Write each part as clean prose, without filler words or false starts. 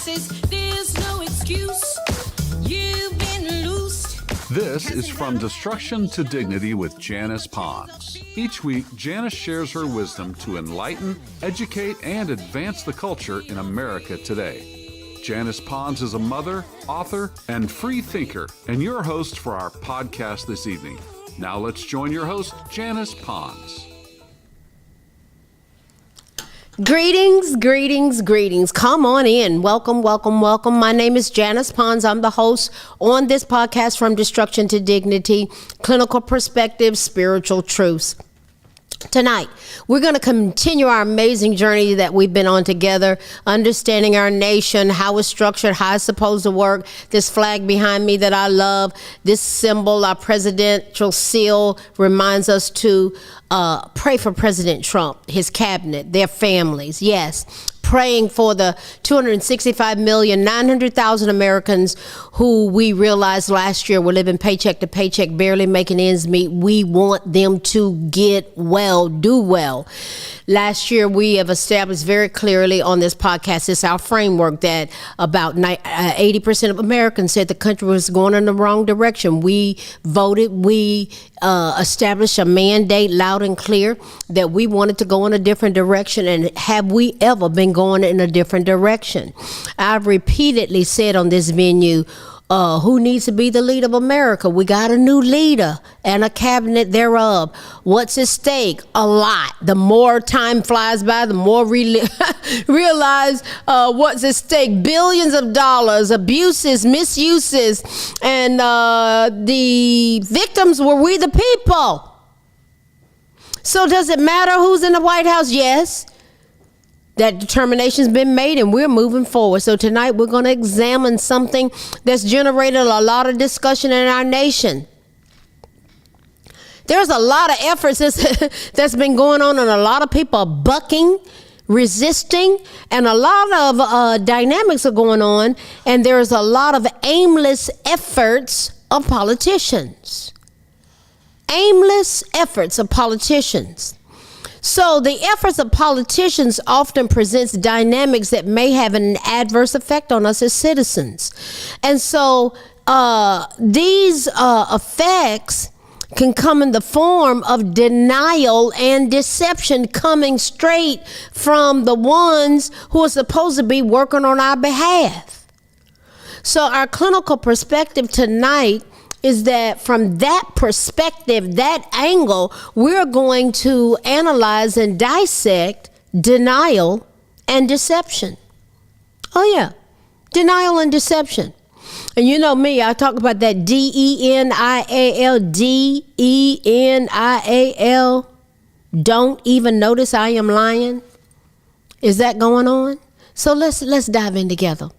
taxes. There's no excuse. You've been loosed. This is From Destruction to Dignity with Janice Pons. Each week, Janice shares her wisdom to enlighten, educate, and advance the culture in America today. Janice Pons is a mother, author, and free thinker, and your host for our podcast this evening. Now let's join your host, Janice Pons. Greetings, greetings, greetings. Come on in. Welcome, welcome, welcome. My name is Janice Pons. I'm the host on this podcast, From Destruction to Dignity, Clinical Perspectives, Spiritual Truths. Tonight, we're going to continue our amazing journey that we've been on together, understanding our nation, how it's structured, how it's supposed to work. This flag behind me that I love, this symbol, our presidential seal, reminds us to pray for President Trump, his cabinet, their families. Yes, praying for the 265,900,000 Americans who we realized last year were living paycheck to paycheck, barely making ends meet. We want them to get well, do well. Last year, we have established very clearly on this podcast, it's our framework, that about 80% of Americans said the country was going in the wrong direction. We voted, we established a mandate loud and clear that we wanted to go in a different direction. And have we ever been going in a different direction? I've repeatedly said on this venue, who needs to be the leader of America? We got a new leader and a cabinet thereof. What's at stake? A lot. The more time flies by, the more we realize what's at stake. Billions of dollars, abuses, misuses, and the victims were we the people. So does it matter who's in the White House? Yes. That determination's been made and we're moving forward. So tonight we're going to examine something that's generated a lot of discussion in our nation. There's a lot of efforts that's been going on, and a lot of people are bucking, resisting, and a lot of dynamics are going on, and there's a lot of aimless efforts of politicians. Aimless efforts of politicians. So the efforts of politicians often presents dynamics that may have an adverse effect on us as citizens. And so these effects can come in the form of denial and deception, coming straight from the ones who are supposed to be working on our behalf. So our clinical perspective tonight is that from that perspective, that angle, we're going to analyze and dissect denial and deception. Oh yeah, denial and deception. And you know me, I talk about that D-E-N-I-A-L, D-E-N-I-A-L. Don't even notice I am lying. Is that going on? So let's dive in together.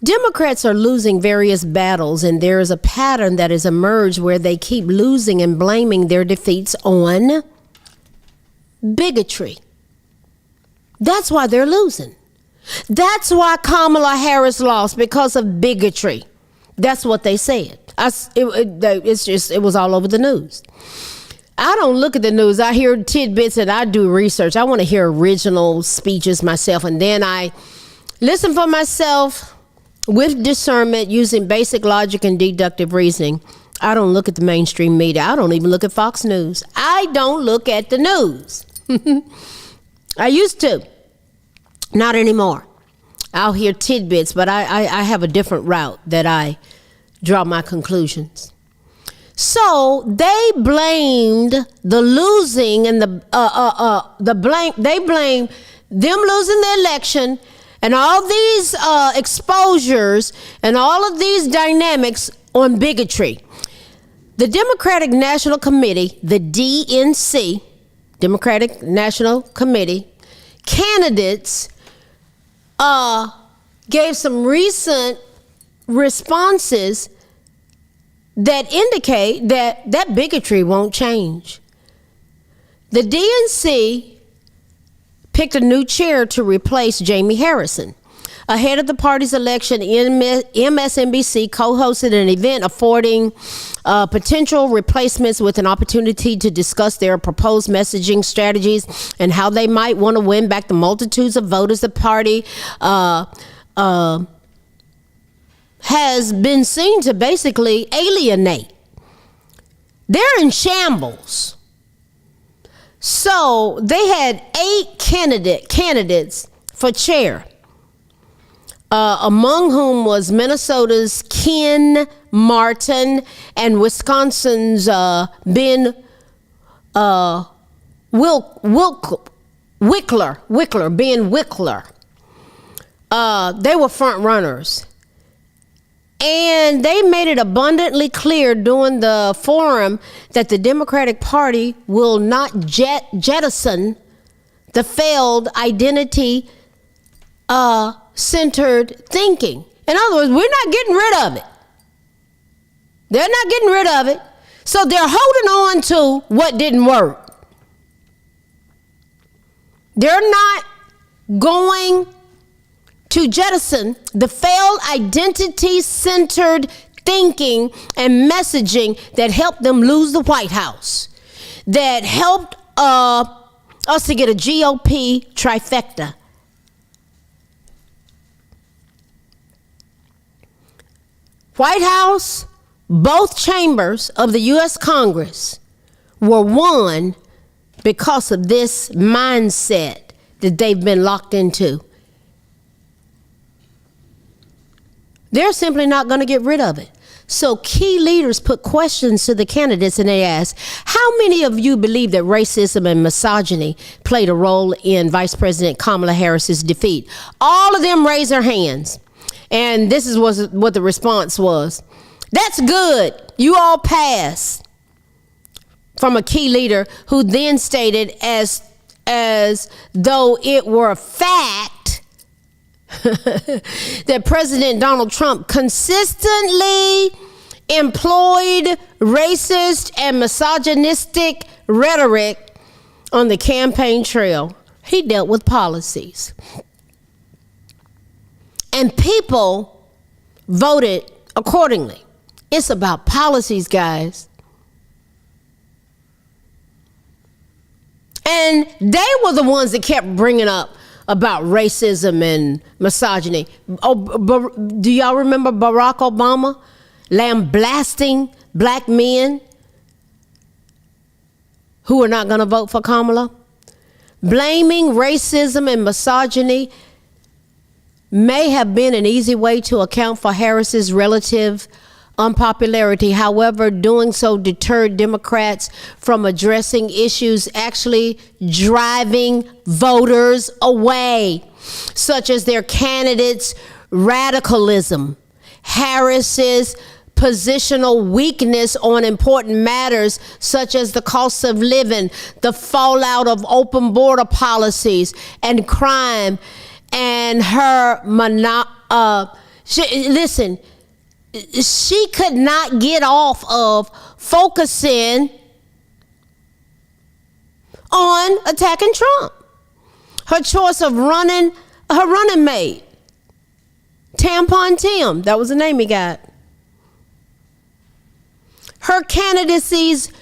Democrats are losing various battles, and there is a pattern that has emerged where they keep losing and blaming their defeats on bigotry. That's why they're losing. That's why Kamala Harris lost, because of bigotry. That's what they said. It was all over the news. I don't look at the news. I hear tidbits and I do research. I want to hear original speeches myself, and then I listen for myself with discernment, using basic logic and deductive reasoning. I don't look at the mainstream media. I don't even look at Fox News. I don't look at the news. I used to. Not anymore. I'll hear tidbits, but I have a different route that I draw my conclusions. So they blamed the losing and they blamed them losing the election and all these exposures and all of these dynamics on bigotry. The Democratic National Committee, the DNC, Democratic National Committee, candidates gave some recent responses that indicate that bigotry won't change. The DNC picked a new chair to replace Jamie Harrison. Ahead of the party's election, MSNBC co-hosted an event affording potential replacements with an opportunity to discuss their proposed messaging strategies and how they might want to win back the multitudes of voters the party has been seen to basically alienate. They're in shambles. So they had 8 candidates for chair, among whom was Minnesota's Ken Martin and Wisconsin's Ben Wickler. They were front runners. And they made it abundantly clear during the forum that the Democratic Party will not jettison the failed identity centered thinking. In other words, we're not getting rid of it. They're not getting rid of it. So they're holding on to what didn't work. They're not going to jettison the failed identity-centered thinking and messaging that helped them lose the White House, that helped us to get a GOP trifecta. White House, both chambers of the U.S. Congress were won because of this mindset that they've been locked into. They're simply not going to get rid of it. So key leaders put questions to the candidates and they asked, how many of you believe that racism and misogyny played a role in Vice President Kamala Harris's defeat? All of them raised their hands. And this is what the response was. That's good. You all pass. From a key leader who then stated as though it were a fact that President Donald Trump consistently employed racist and misogynistic rhetoric on the campaign trail. He dealt with policies. And people voted accordingly. It's about policies, guys. And they were the ones that kept bringing up about racism and misogyny. Do y'all remember Barack Obama lambasting black men who were not going to vote for Kamala? Blaming racism and misogyny may have been an easy way to account for Harris's relative unpopularity. However, doing so deterred Democrats from addressing issues actually driving voters away, such as their candidates' radicalism, Harris's positional weakness on important matters such as the cost of living, the fallout of open border policies and crime, and her she could not get off of focusing on attacking Trump. Her choice of running mate, Tampon Tim, that was the name he got. Her candidacy's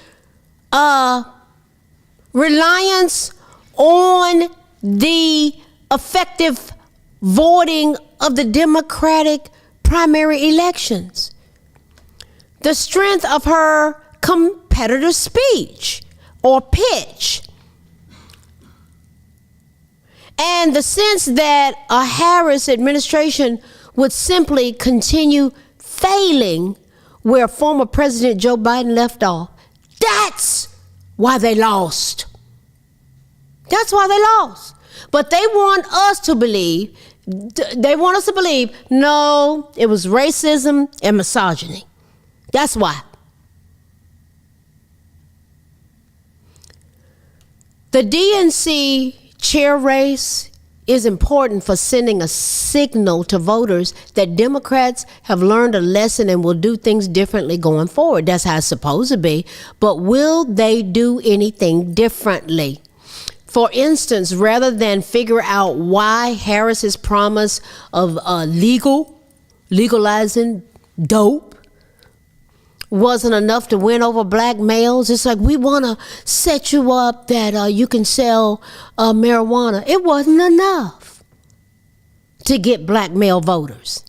reliance on the effective voting of the Democratic primary elections, the strength of her competitor speech or pitch, and the sense that a Harris administration would simply continue failing where former President Joe Biden left off. That's why they lost. That's why they lost. But they want us to believe, no, it was racism and misogyny. That's why. The DNC chair race is important for sending a signal to voters that Democrats have learned a lesson and will do things differently going forward. That's how it's supposed to be. But will they do anything differently? For instance, rather than figure out why Harris's promise of legalizing dope wasn't enough to win over black males, it's like, we want to set you up that you can sell marijuana. It wasn't enough to get black male voters.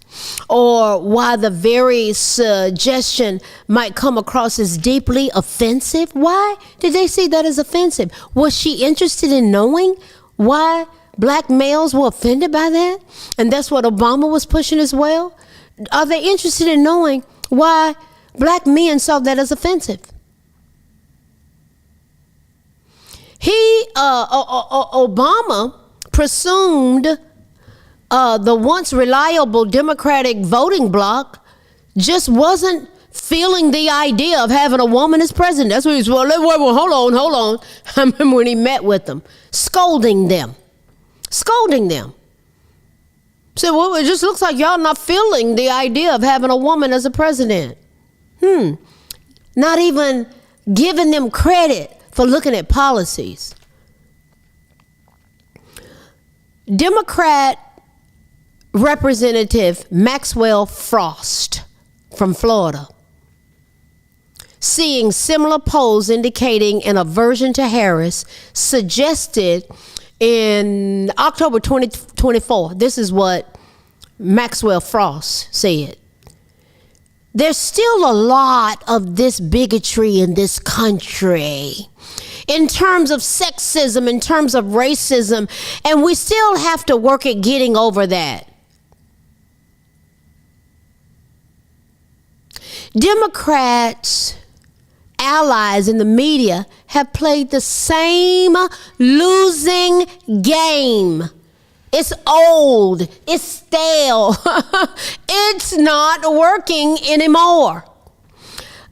Or why the very suggestion might come across as deeply offensive. Why did they see that as offensive? Was she interested in knowing why black males were offended by that? And that's what Obama was pushing as well. Are they interested in knowing why black men saw that as offensive? Obama presumed the once reliable Democratic voting bloc just wasn't feeling the idea of having a woman as president. That's what he's, well, hold on. I remember when he met with them, scolding them. So, well, it just looks like y'all not feeling the idea of having a woman as a president. Not even giving them credit for looking at policies. Democrat Representative Maxwell Frost from Florida, seeing similar polls indicating an aversion to Harris, suggested in October 2024, this is what Maxwell Frost said: there's still a lot of this bigotry in this country, in terms of sexism, in terms of racism, and we still have to work at getting over that. Democrats, allies in the media, have played the same losing game. It's old. It's stale. It's not working anymore.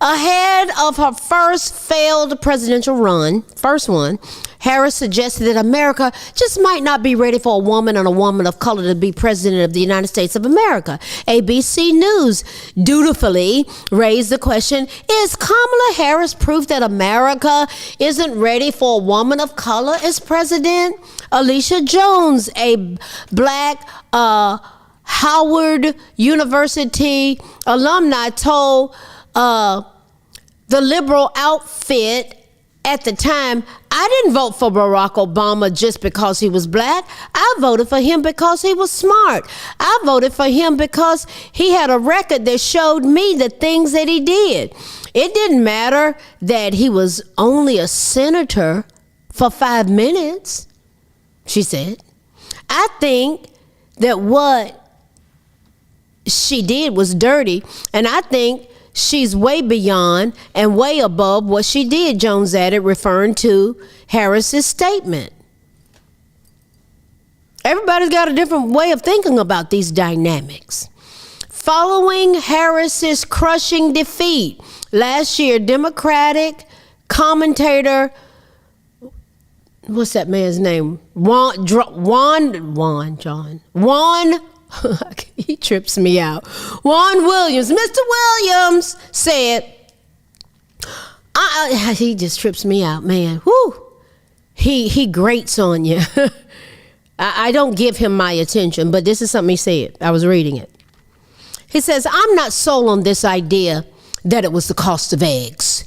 Ahead of her first failed presidential run, first one, Harris suggested that America just might not be ready for a woman and a woman of color to be president of the United States of America. ABC News dutifully raised the question, is Kamala Harris proof that America isn't ready for a woman of color as president? Alicia Jones, a black Howard University alumni, told the liberal outfit at the time, I didn't vote for Barack Obama just because he was black. I voted for him because he was smart. I voted for him because he had a record that showed me the things that he did. It didn't matter that he was only a senator for 5 minutes, she said. I think that what she did was dirty, and I think she's way beyond and way above what she did, Jones added, referring to Harris's statement. Everybody's got a different way of thinking about these dynamics. Following Harris's crushing defeat last year, Democratic commentator, what's that man's name? Juan, he trips me out. Juan Williams, Mr. Williams said, he just trips me out, man. Whoo, he grates on you. I don't give him my attention, but this is something he said. I was reading it. He says, I'm not sold on this idea that it was the cost of eggs.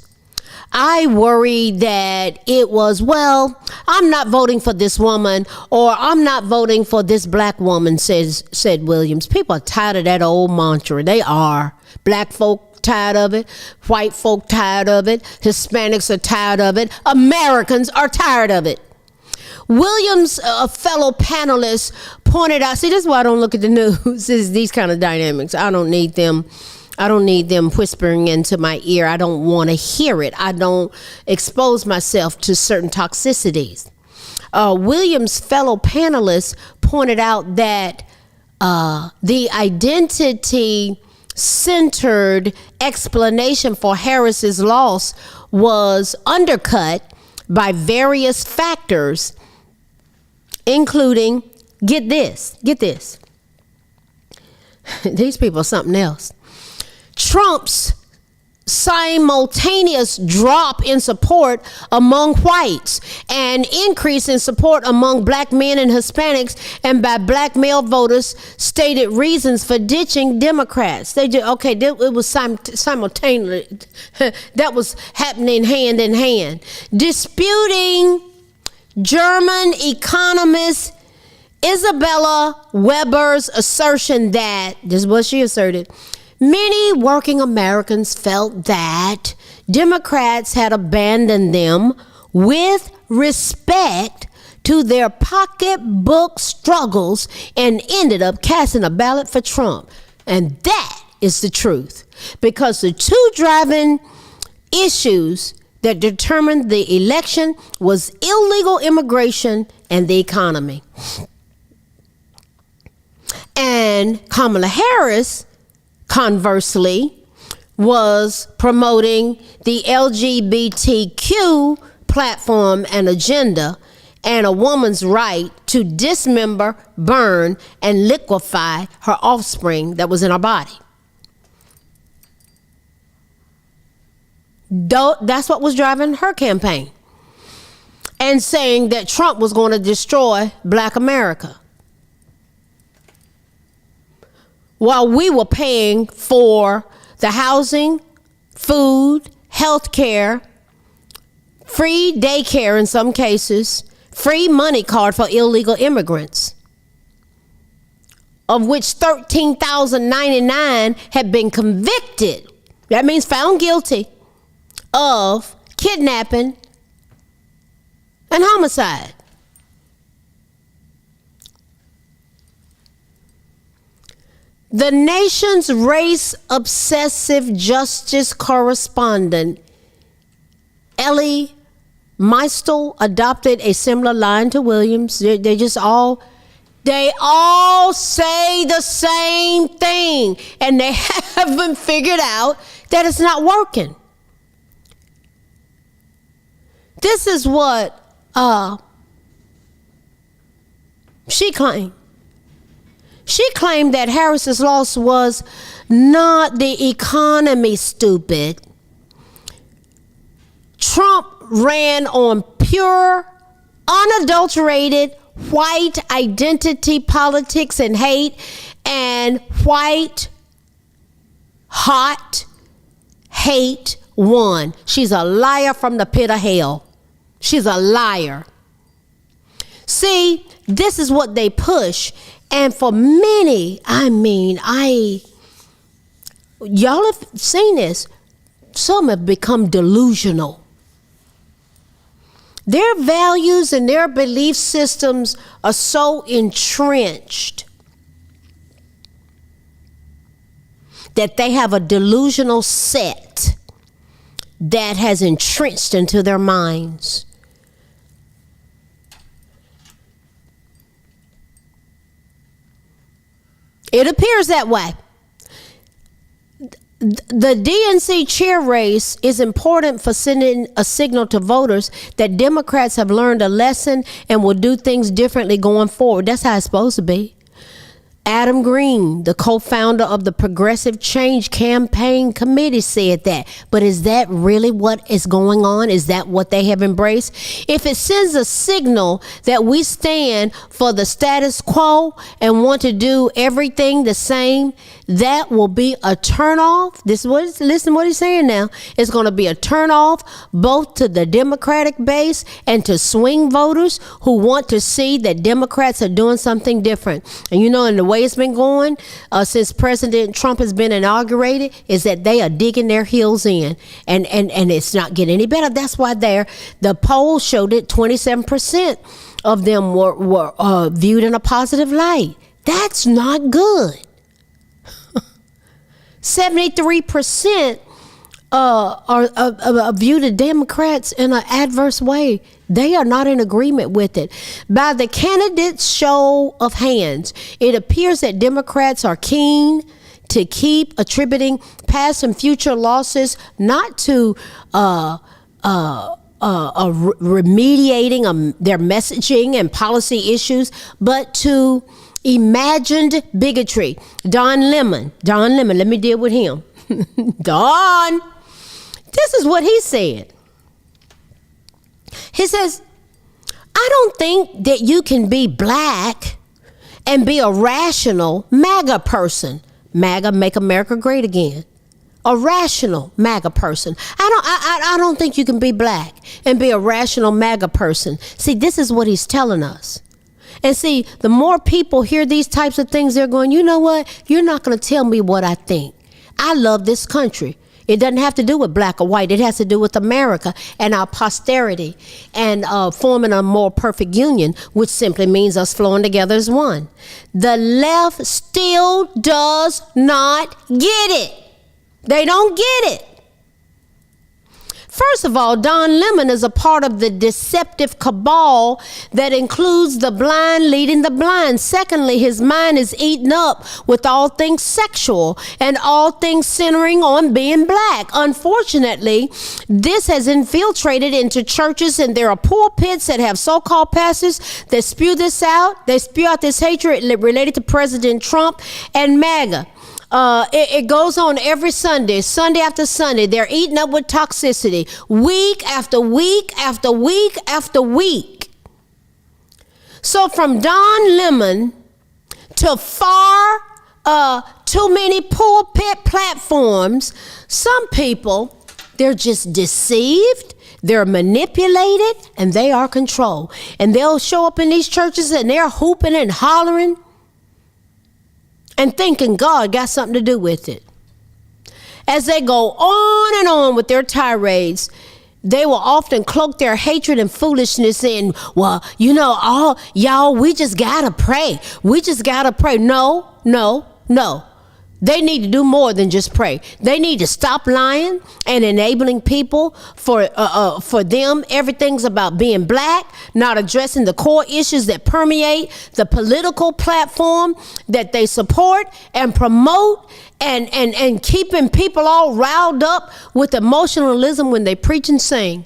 I worry that it was, well, I'm not voting for this woman, or I'm not voting for this black woman, said Williams. People are tired of that old mantra. They are. Black folk tired of it. White folk tired of it. Hispanics are tired of it. Americans are tired of it. Williams, a fellow panelist, pointed out, see, this is why I don't look at the news, is these kind of dynamics. I don't need them whispering into my ear. I don't want to hear it. I don't expose myself to certain toxicities. Williams' fellow panelists pointed out that the identity-centered explanation for Harris's loss was undercut by various factors, including, get this, these people are something else. Trump's simultaneous drop in support among whites and increase in support among black men and Hispanics, and by black male voters stated reasons for ditching Democrats. They did okay. It was simultaneously that was happening hand in hand. Disputing German economist Isabella Weber's assertion that, this is what she asserted, many working Americans felt that Democrats had abandoned them with respect to their pocketbook struggles and ended up casting a ballot for Trump. And that is the truth, because the two driving issues that determined the election was illegal immigration and the economy. And Kamala Harris, conversely, was promoting the LGBTQ platform and agenda and a woman's right to dismember, burn, and liquefy her offspring that was in her body. That's what was driving her campaign, and saying that Trump was going to destroy Black America, while we were paying for the housing, food, health care, free daycare in some cases, free money card for illegal immigrants, of which 13,099 had been convicted. That means found guilty of kidnapping and homicide. The nation's race-obsessive justice correspondent, Ellie Meistel, adopted a similar line to Williams. They all say the same thing, and they haven't figured out that it's not working. This is what she claimed. She claimed that Harris's loss was not the economy, stupid. Trump ran on pure, unadulterated white identity politics and hate, and white hot hate won. She's a liar from the pit of hell. She's a liar. See, this is what they push. And for many, y'all have seen this. Some have become delusional. Their values and their belief systems are so entrenched that they have a delusional set that has entrenched into their minds. It appears that way. The DNC chair race is important for sending a signal to voters that Democrats have learned a lesson and will do things differently going forward. That's how it's supposed to be. Adam Green, the co-founder of the Progressive Change Campaign Committee, said that. But is that really what is going on? Is that what they have embraced? If it sends a signal that we stand for the status quo and want to do everything the same, that will be a turnoff. Listen to what he's saying now. It's going to be a turnoff both to the Democratic base and to swing voters who want to see that Democrats are doing something different. And you know, in the way it's been going since President Trump has been inaugurated is that they are digging their heels in, and it's not getting any better. That's why the poll showed it 27% of them were viewed in a positive light. That's not good. 73% are viewed the Democrats in an adverse way. They are not in agreement with it. By the candidates' show of hands, it appears that Democrats are keen to keep attributing past and future losses not to remediating their messaging and policy issues, but to imagined bigotry. Don Lemon, let me deal with him. Don, This is what he said. He says, I don't think that you can be black and be a rational MAGA person. MAGA, make America great again. A rational MAGA person. I don't think you can be black and be a rational MAGA person. See, this is what he's telling us. And see, the more people hear these types of things, they're going, you know what? You're not going to tell me what I think. I love this country. It doesn't have to do with black or white. It has to do with America and our posterity and forming a more perfect union, which simply means us flowing together as one. The left still does not get it. They don't get it. First of all, Don Lemon is a part of the deceptive cabal that includes the blind leading the blind. Secondly, his mind is eaten up with all things sexual and all things centering on being black. Unfortunately, this has infiltrated into churches, and there are pulpits that have so-called pastors that spew this out. They spew out this hatred related to President Trump and MAGA. It goes on every Sunday after Sunday. They're eaten up with toxicity week after week after week after week. So from Don Lemon to far too many pulpit platforms, some people, they're just deceived, they're manipulated, and they are controlled. And they'll show up in these churches and they're hooping and hollering and thinking God got something to do with it. As they go on and on with their tirades, they will often cloak their hatred and foolishness in, well, you know, all y'all, we just gotta pray. We just gotta pray. No. They need to do more than just pray. They need to stop lying and enabling people for them. Everything's about being black, not addressing the core issues that permeate the political platform that they support and promote, and keeping people all riled up with emotionalism when they preach and sing.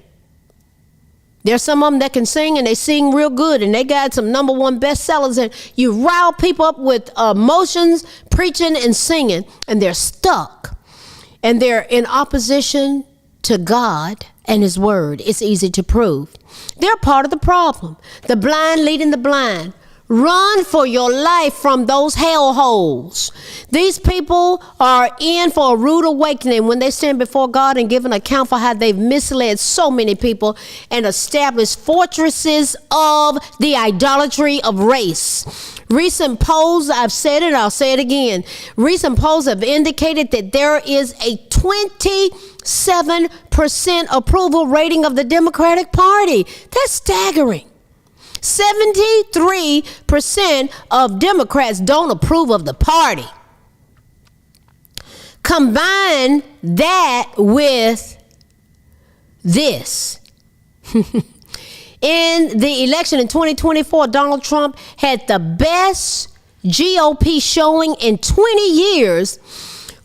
There's some of them that can sing, and they sing real good, and they got some #1 bestsellers, and you rile people up with emotions, preaching and singing, and they're stuck, and they're in opposition to God and his word. It's easy to prove. They're part of the problem. The blind leading the blind. Run for your life from those hellholes. These people are in for a rude awakening when they stand before God and give an account for how they've misled so many people and established fortresses of the idolatry of race. Recent polls, I've said it, I'll say it again. Recent polls have indicated that there is a 27% approval rating of the Democratic Party. That's staggering. 73% of Democrats don't approve of the party. Combine that with this. In the election in 2024, Donald Trump had the best GOP showing in 20 years,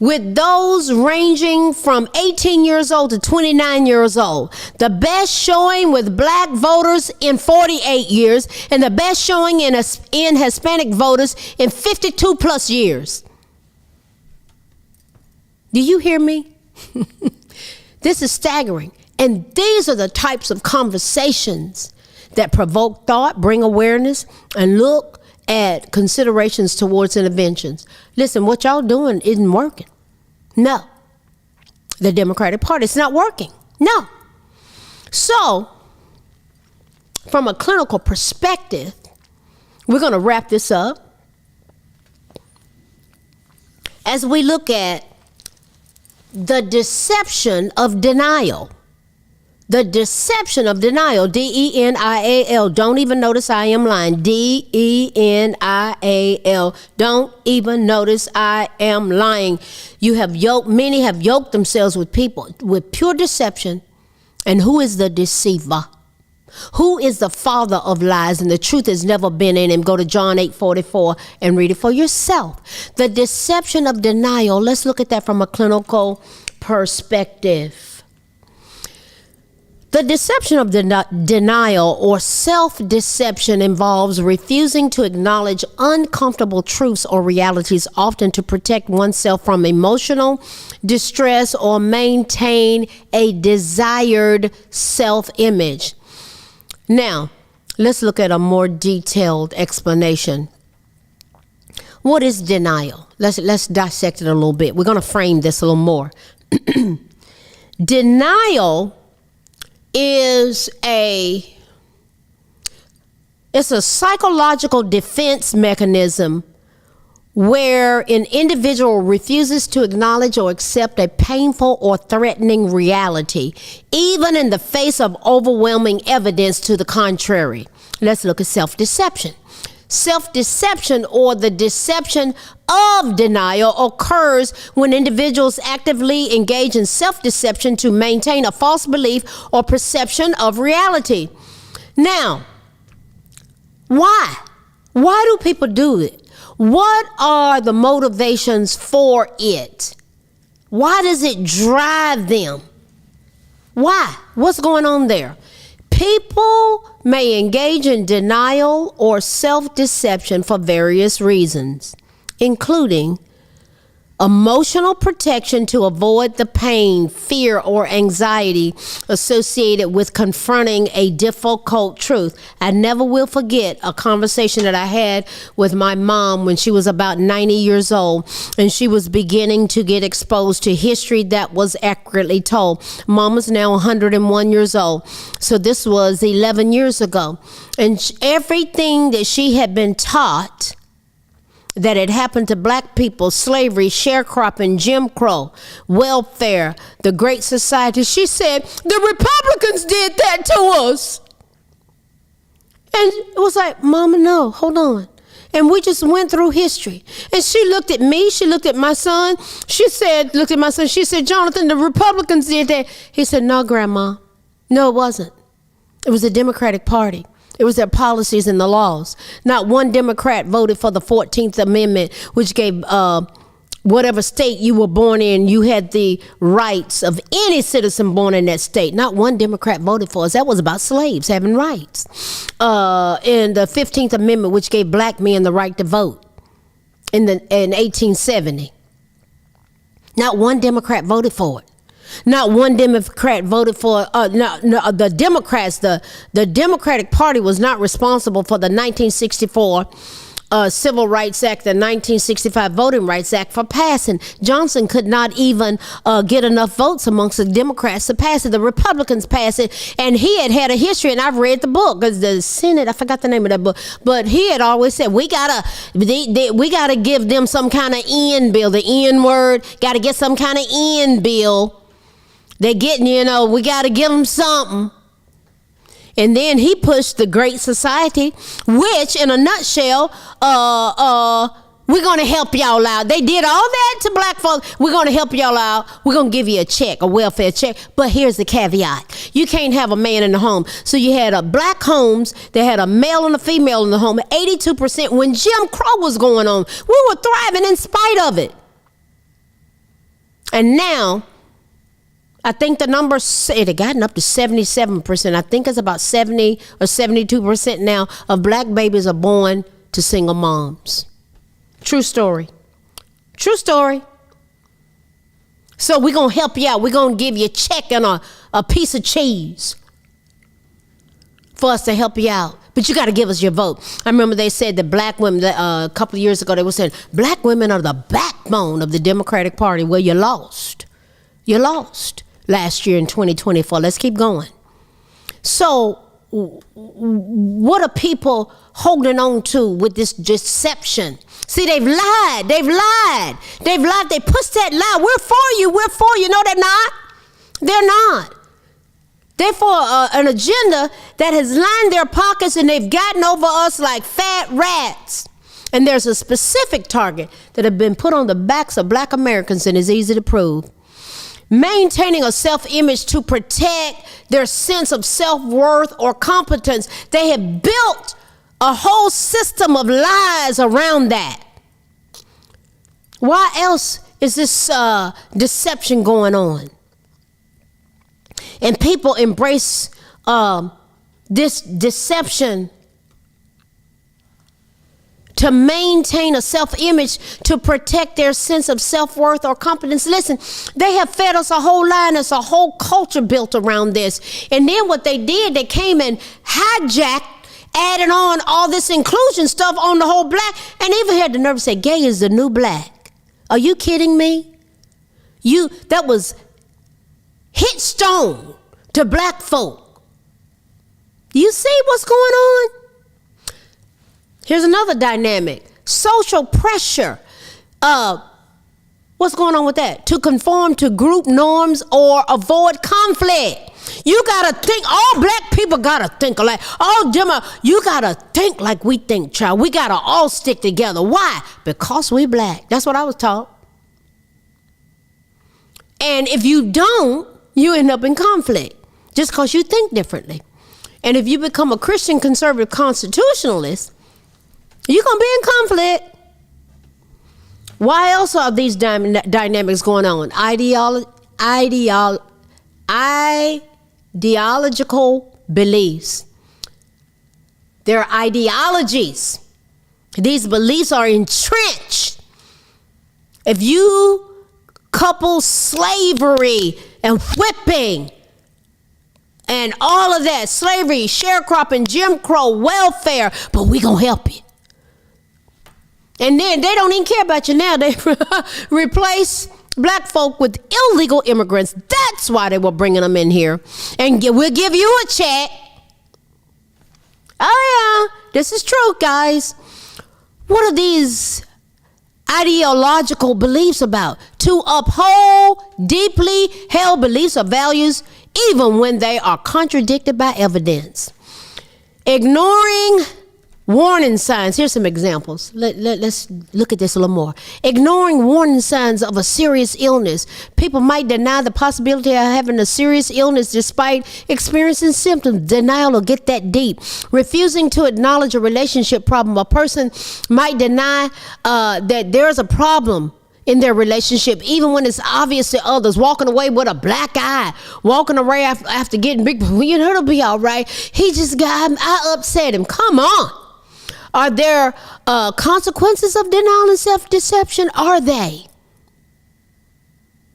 with those ranging from 18 years old to 29 years old. The best showing with black voters in 48 years, and the best showing in Hispanic voters in 52 plus years. Do you hear me? This is staggering. And these are the types of conversations that provoke thought, bring awareness, and look at considerations towards interventions. Listen, what y'all doing isn't working. No. The Democratic Party, it's not working. No. So, from a clinical perspective, we're going to wrap this up as we look at the deception of denial. The deception of denial, D-E-N-I-A-L. Don't even notice I am lying. D-E-N-I-A-L. Don't even notice I am lying. Many have yoked themselves with people with pure deception. And who is the deceiver? Who is the father of lies? And the truth has never been in him. Go to John 8:44 and read it for yourself. The deception of denial. Let's look at that from a clinical perspective. The deception of denial or self-deception involves refusing to acknowledge uncomfortable truths or realities, often to protect oneself from emotional distress or maintain a desired self-image. Now, let's look at a more detailed explanation. What is denial? Let's dissect it a little bit. We're going to frame this a little more. Denial is it's a psychological defense mechanism where an individual refuses to acknowledge or accept a painful or threatening reality, even in the face of overwhelming evidence to the contrary. Let's look at self-deception. Self-deception, or the deception of denial, occurs when individuals actively engage in self-deception to maintain a false belief or perception of reality. Now, why? Why do people do it? What are the motivations for it? Why does it drive them? Why? What's going on there? People may engage in denial or self-deception for various reasons, including emotional protection to avoid the pain, fear, or anxiety associated with confronting a difficult truth. I never will forget a conversation that I had with my mom when she was about 90 years old, and she was beginning to get exposed to history that was accurately told. Mom is now 101 years old, so this was 11 years ago. And everything that she had been taught that had happened to black people, slavery, sharecropping, Jim Crow, welfare, the Great Society, she said, the Republicans did that to us. And it was like, Mama, no, hold on. And we just went through history. And she looked at me, she looked at my son, she said, Jonathan, the Republicans did that. He said, no, Grandma, no, it wasn't. It was the Democratic Party. It was their policies and the laws. Not one Democrat voted for the 14th Amendment, which gave whatever state you were born in, you had the rights of any citizen born in that state. Not one Democrat voted for us. That was about slaves having rights. And the 15th Amendment, which gave black men the right to vote in 1870. Not one Democrat voted for it. Not one Democrat voted for the Democrats. The Democratic Party was not responsible for the 1964 Civil Rights Act, the 1965 Voting Rights Act for passing. Johnson could not even get enough votes amongst the Democrats to pass it. The Republicans passed it, and he had a history, and I've read the book, because the Senate, I forgot the name of that book, but he had always said, we gotta give them some kind of end bill, the N word, gotta get some kind of end bill. They're getting, we got to give them something. And then he pushed the Great Society, which in a nutshell, we're going to help y'all out. They did all that to black folks. We're going to help y'all out. We're going to give you a check, a welfare check. But here's the caveat. You can't have a man in the home. So you had black homes. They had a male and a female in the home. 82% when Jim Crow was going on. We were thriving in spite of it. And now, I think the number, it had gotten up to 77%. I think it's about 70 or 72% now of black babies are born to single moms. True story. True story. So we're going to help you out. We're going to give you a check and a piece of cheese for us to help you out. But you got to give us your vote. I remember they said that black women, a couple of years ago, they were saying, black women are the backbone of the Democratic Party. Well, you lost. You lost last year in 2024. Let's keep going. So what are people holding on to with this deception? See, they've lied. They pushed that lie. We're for you. No, they're not. They're not. They're for an agenda that has lined their pockets, and they've gotten over us like fat rats. And there's a specific target that have been put on the backs of black Americans, and it's easy to prove. Maintaining a self-image to protect their sense of self-worth or competence. They have built a whole system of lies around that. Why else is this deception going on? And people embrace this deception to maintain a self-image, to protect their sense of self-worth or competence. Listen, they have fed us a whole line. There's a whole culture built around this. And then what they did, they came and hijacked, added on all this inclusion stuff on the whole black, and even had the nerve to say gay is the new black. Are you kidding me? That was hit stone to black folk. You see what's going on? Here's another dynamic. Social pressure. What's going on with that? To conform to group norms or avoid conflict. You gotta think, all black people gotta think alike. All Gemma, you gotta think like we think, child. We gotta all stick together. Why? Because we black. That's what I was taught. And if you don't, you end up in conflict just because you think differently. And if you become a Christian conservative constitutionalist, you're going to be in conflict. Why else are these dynamics going on? Ideological beliefs. They're ideologies. These beliefs are entrenched. If you couple slavery and whipping and all of that, slavery, sharecropping, Jim Crow, welfare, but we going to help you. And then they don't even care about you now. They replace black folk with illegal immigrants. That's why they were bringing them in here. And we'll give you a check. Oh, yeah. This is true, guys. What are these ideological beliefs about? To uphold deeply held beliefs or values, even when they are contradicted by evidence. Ignoring warning signs. Here's some examples. Let's look at this a little more. Ignoring warning signs of a serious illness. People might deny the possibility of having a serious illness despite experiencing symptoms. Denial will get that deep. Refusing to acknowledge a relationship problem. A person might deny that there's a problem in their relationship, even when it's obvious to others. Walking away with a black eye, walking away after getting big, you know, it'll be all right. I upset him. Come on. Are there consequences of denial and self-deception? Are they?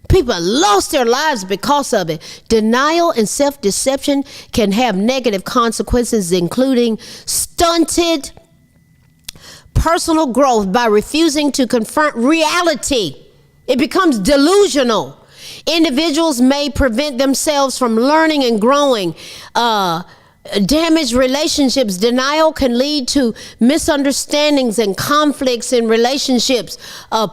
People lost their lives because of it. Denial and self-deception can have negative consequences, including stunted personal growth by refusing to confront reality. It becomes delusional. Individuals may prevent themselves from learning and growing. Damaged relationships. Denial can lead to misunderstandings and conflicts in relationships.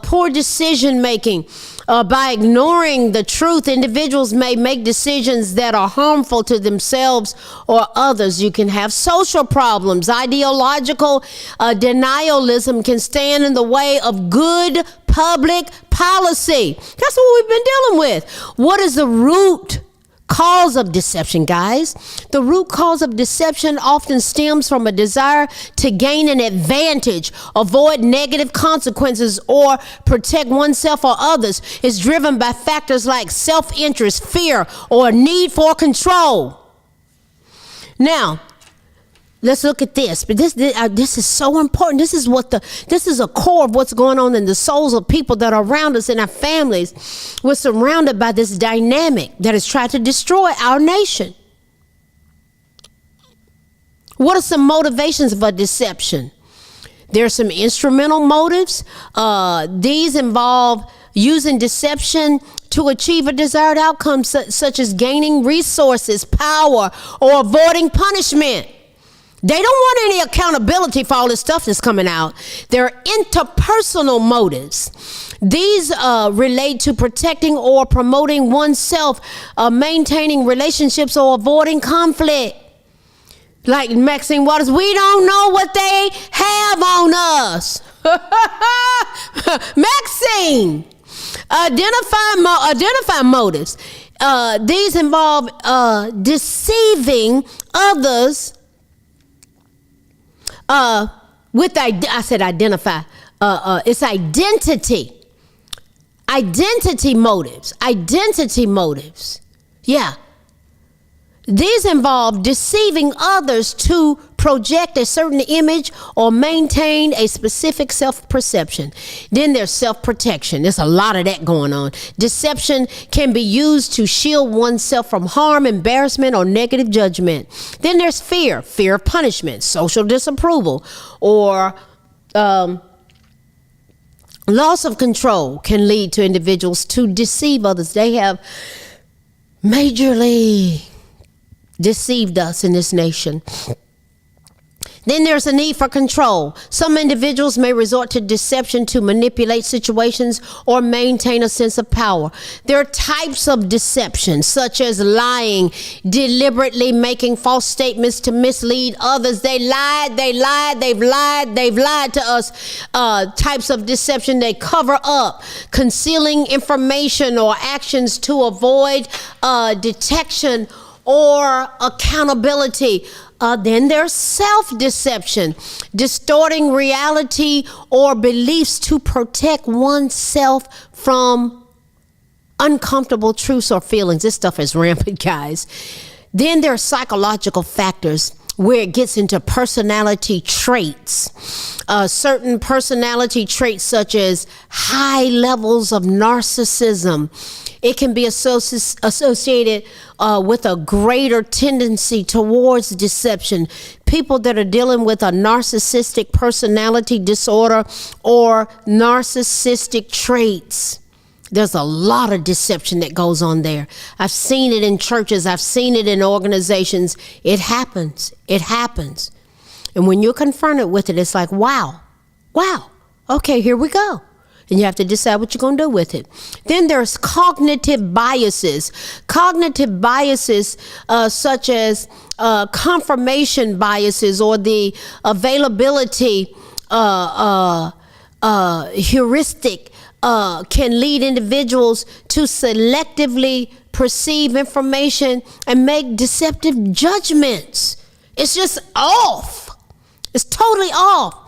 Poor decision making. By ignoring the truth, individuals may make decisions that are harmful to themselves or others. You can have social problems. Ideological denialism can stand in the way of good public policy. That's what we've been dealing with. What is the root cause of deception, guys? The root cause of deception often stems from a desire to gain an advantage, avoid negative consequences, or protect oneself or others. It's driven by factors like self-interest, fear, or a need for control. Now, let's look at this. But this is so important. This is a core of what's going on in the souls of people that are around us in our families. We're surrounded by this dynamic that has tried to destroy our nation. What are some motivations for deception? There are some instrumental motives. These involve using deception to achieve a desired outcome, such as gaining resources, power, or avoiding punishment. They don't want any accountability for all this stuff that's coming out. There are interpersonal motives. These relate to protecting or promoting oneself, maintaining relationships, or avoiding conflict. Like Maxine Waters, we don't know what they have on us. Maxine, identify motives. These involve deceiving others. Identify. It's identity. Identity motives. Yeah. These involve deceiving others to project a certain image or maintain a specific self-perception. Then there's self-protection. There's a lot of that going on. Deception can be used to shield oneself from harm, embarrassment, or negative judgment. Then there's fear of punishment, social disapproval, or loss of control can lead to individuals to deceive others. They have majorly deceived us in this nation. Then there's a need for control. Some individuals may resort to deception to manipulate situations or maintain a sense of power. There are types of deception, such as lying, deliberately making false statements to mislead others. They've lied to us. Types of deception: they cover up, concealing information or actions to avoid detection or accountability. Then there's self-deception, distorting reality or beliefs to protect oneself from uncomfortable truths or feelings. This stuff is rampant, guys. Then there are psychological factors where it gets into personality traits. Certain personality traits, such as high levels of narcissism, it can be associated with a greater tendency towards deception. People that are dealing with a narcissistic personality disorder or narcissistic traits, there's a lot of deception that goes on there. I've seen it in churches. I've seen it in organizations. It happens. And when you're confronted with it, it's like, wow, okay, here we go. And you have to decide what you're going to do with it. Then there's cognitive biases. Cognitive biases such as confirmation biases or the availability heuristic can lead individuals to selectively perceive information and make deceptive judgments. It's just off. It's totally off.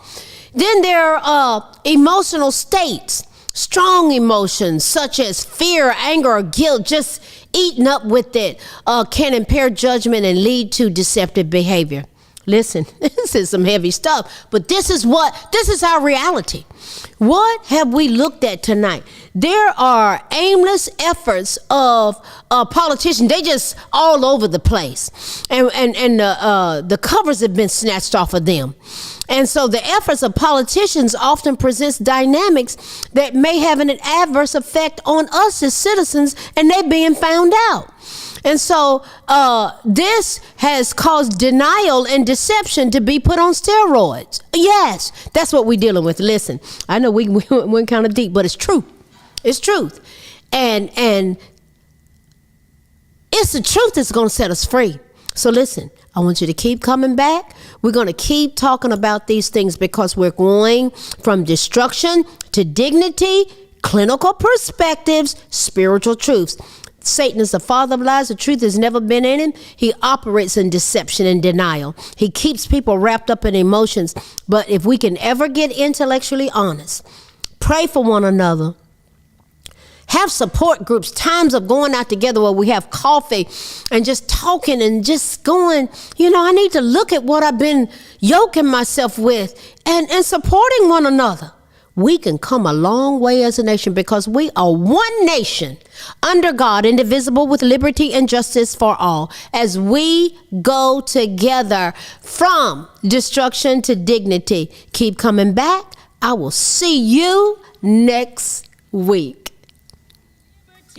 Then there are emotional states, strong emotions such as fear, anger, or guilt, just eating up with it, can impair judgment and lead to deceptive behavior. Listen, this is some heavy stuff, but this is our reality. What have we looked at tonight? There are aimless efforts of politicians. They just all over the place, and the covers have been snatched off of them. And so the efforts of politicians often presents dynamics that may have an adverse effect on us as citizens, and they're being found out. And so this has caused denial and deception to be put on steroids. Yes, that's what we're dealing with. Listen, I know we went kind of deep, but it's true. It's truth. And it's the truth that's going to set us free. So listen, I want you to keep coming back. We're going to keep talking about these things because we're going from destruction to dignity, clinical perspectives, spiritual truths. Satan is the father of lies. The truth has never been in him. He operates in deception and denial. He keeps people wrapped up in emotions. But if we can ever get intellectually honest, pray for one another, have support groups, times of going out together where we have coffee and just talking and just going, I need to look at what I've been yoking myself with and supporting one another. We can come a long way as a nation because we are one nation under God, indivisible, with liberty and justice for all. As we go together from destruction to dignity, keep coming back. I will see you next week.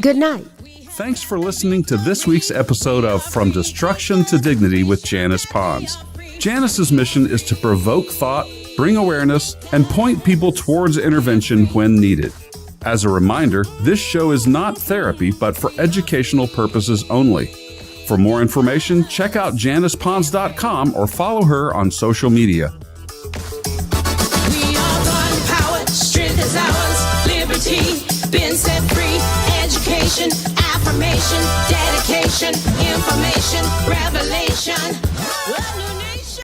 Good night. Thanks for listening to this week's episode of From Destruction to Dignity with Janice Pons. Janice's mission is to provoke thought, bring awareness, and point people towards intervention when needed. As a reminder, this show is not therapy, but for educational purposes only. For more information, check out JanicePons.com or follow her on social media. We are one power, strength is ours, liberty, been set free, education, affirmation, dedication, information, revelation.